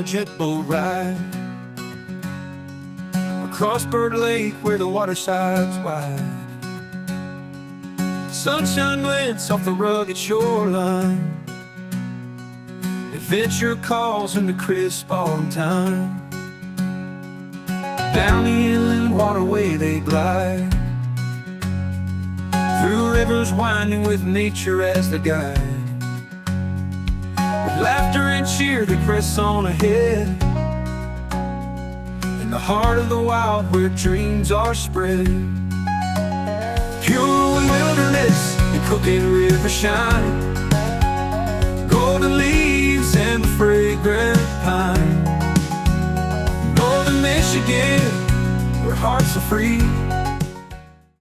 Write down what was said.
a jet boat ride across Burt Lake where the waterside's wide. Sunshine glints off the rugged shoreline. Adventure calls in the crisp autumn time. Down the Inland Waterway they glide, through rivers winding with nature as the guide. With laughter and cheer they press on ahead, in the heart of the wild where dreams are spread. Pure wilderness and cooking river shine, golden leaves and the fragrant pine. Northern Michigan, where hearts are free,